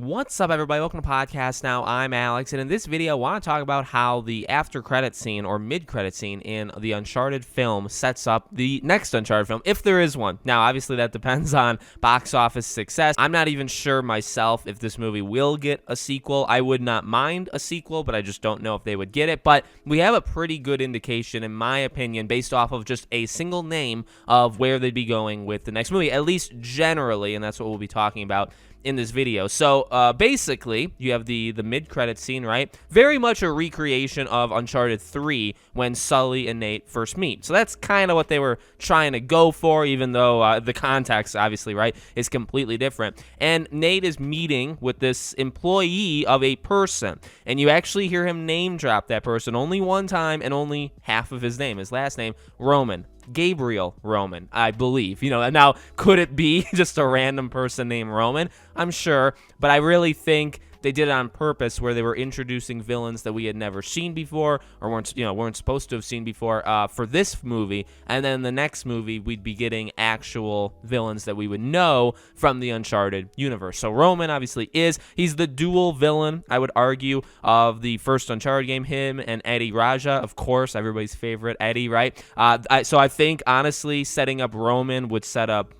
What's up, everybody? Welcome to Podcast Now. I'm Alex, and in this video, I want to talk about how the after-credit scene or mid-credit scene in the Uncharted film sets up the next Uncharted film, if there is one. Now, obviously, that depends on box office success. I'm not even sure myself if this movie will get a sequel. I would not mind a sequel, but I just don't know if they would get it. But we have a pretty good indication, in my opinion, based off of just a single name of where they'd be going with the next movie, at least generally, and that's what we'll be talking about in this video. So basically, you have the mid-credit scene, right? Very much a recreation of Uncharted 3 when Sully and Nate first meet. So that's kind of what they were trying to go for, even though the context, obviously, right, is completely different. And Nate is meeting with this employee of a person, and you actually hear him name drop that person only one time and only half of his name, his last name, Roman. Gabriel Roman, I believe. Now, could it be just a random person named Roman? I'm sure, but I really think they did it on purpose, where they were introducing villains that we had never seen before, or weren't supposed to have seen before for this movie. And then the next movie, we'd be getting actual villains that we would know from the Uncharted universe. So Roman obviously he's the dual villain, I would argue, of the first Uncharted game. Him and Eddie Raja, of course, everybody's favorite Eddie, right? So I think honestly, setting up Roman would set up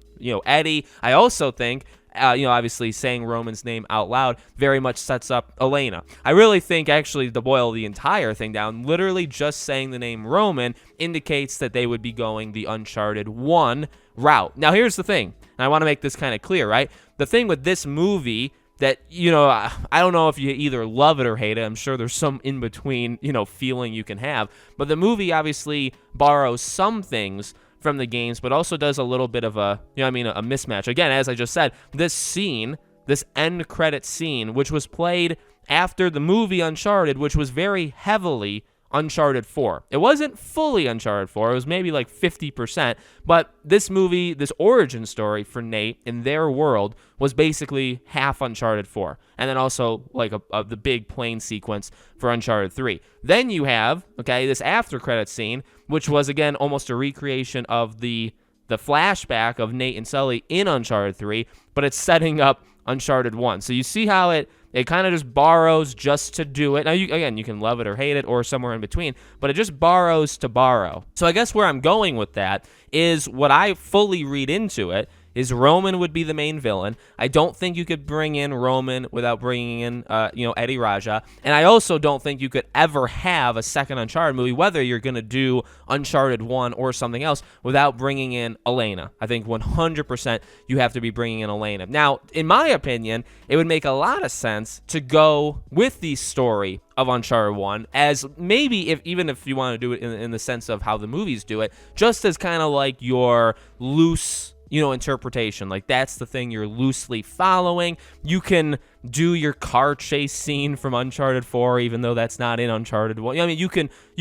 Eddie. I also think obviously saying Roman's name out loud very much sets up Elena. I really think, actually, to boil the entire thing down, literally just saying the name Roman indicates that they would be going the Uncharted 1 route. Now, here's the thing, and I want to make this kind of clear, right? The thing with this movie that, I don't know if you either love it or hate it. I'm sure there's some in-between, feeling you can have. But the movie obviously borrows some things from the games, but also does a little bit of a mismatch. Again, as I just said, this end credit scene, which was played after the movie Uncharted, which was very heavily Uncharted 4. It wasn't fully Uncharted 4. It was maybe like 50%. But this movie, this origin story for Nate in their world, was basically half Uncharted 4. And then also like the big plane sequence for Uncharted 3. Then you have, this after credit scene, which was, again, almost a recreation of the flashback of Nate and Sully in Uncharted 3, but it's setting up Uncharted 1. So you see how it kind of just borrows just to do it. Now, you can love it or hate it or somewhere in between, but it just borrows to borrow. So I guess where I'm going with that is what I fully read into it is Roman would be the main villain. I don't think you could bring in Roman without bringing in, Eddie Raja. And I also don't think you could ever have a second Uncharted movie, whether you're going to do Uncharted 1 or something else, without bringing in Elena. I think 100% you have to be bringing in Elena. Now, in my opinion, it would make a lot of sense to go with the story of Uncharted 1 as maybe, even if you want to do it in the sense of how the movies do it, just as kind of like your loose interpretation. Like, that's the thing you're loosely following. You can do your car chase scene from Uncharted 4, even though that's not in Uncharted 1. You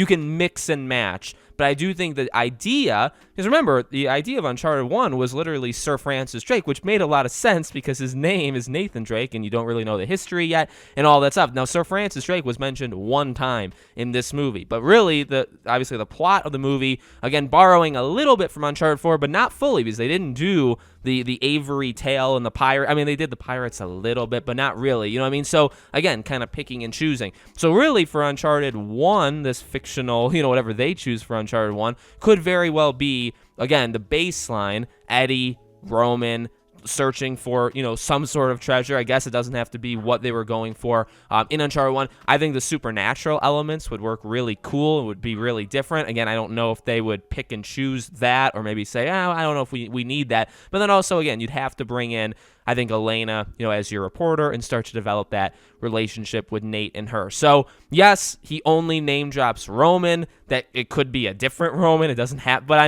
can mix and match. But I do think the idea, because remember, the idea of Uncharted 1 was literally Sir Francis Drake, which made a lot of sense because his name is Nathan Drake, and you don't really know the history yet, and all that stuff. Now, Sir Francis Drake was mentioned one time in this movie, but really, obviously, the plot of the movie, again, borrowing a little bit from Uncharted 4, but not fully, because they didn't do the Avery tale and the pirate. They did the pirates a little bit, but not really. So, again, kind of picking and choosing. So, really, for Uncharted 1, this fictional, whatever they choose for Uncharted 1, could very well be, again, the baseline, Eddie, Roman, searching for, some sort of treasure. I guess it doesn't have to be what they were going for in Uncharted 1. I think the supernatural elements would work really cool. It would be really different. Again, I don't know if they would pick and choose that, or maybe say, I don't know if we need that. But then also, again, you'd have to bring in, I think, Elena, as your reporter, and start to develop that relationship with Nate and her. So, yes, he only name drops Roman. That it could be a different Roman. It doesn't have, but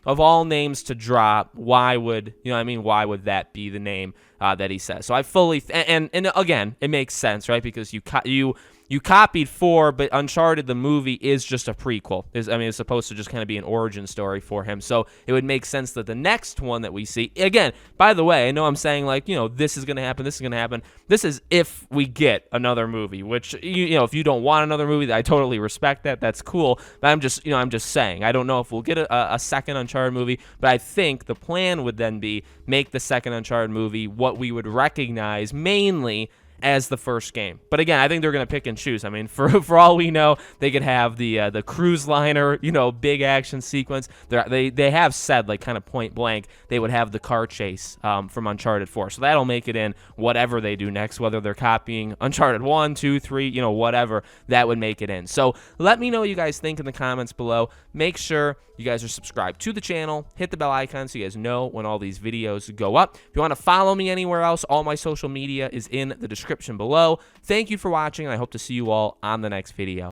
of all names to drop, why would that be the name that he says? So I fully, and again, it makes sense, right? Because you copied 4, but Uncharted, the movie, is just a prequel. It's supposed to just kind of be an origin story for him. So it would make sense that the next one that we see, again, by the way, I know I'm saying, this is going to happen, this is going to happen. This is if we get another movie, which, if you don't want another movie, I totally respect that. That's cool. But I'm just saying, I don't know if we'll get a second Uncharted movie, but I think the plan would then be make the second Uncharted movie what we would recognize mainly as the first game. But again, I think they're going to pick and choose. I mean, for all we know, they could have the cruise liner, big action sequence. They have said, like, kind of point blank, they would have the car chase from Uncharted 4. So that'll make it in whatever they do next, whether they're copying Uncharted 1, 2, 3, whatever, that would make it in. So let me know what you guys think in the comments below. Make sure you guys are subscribed to the channel. Hit the bell icon so you guys know when all these videos go up. If you want to follow me anywhere else, all my social media is in the description below. Thank you for watching, and I hope to see you all on the next video.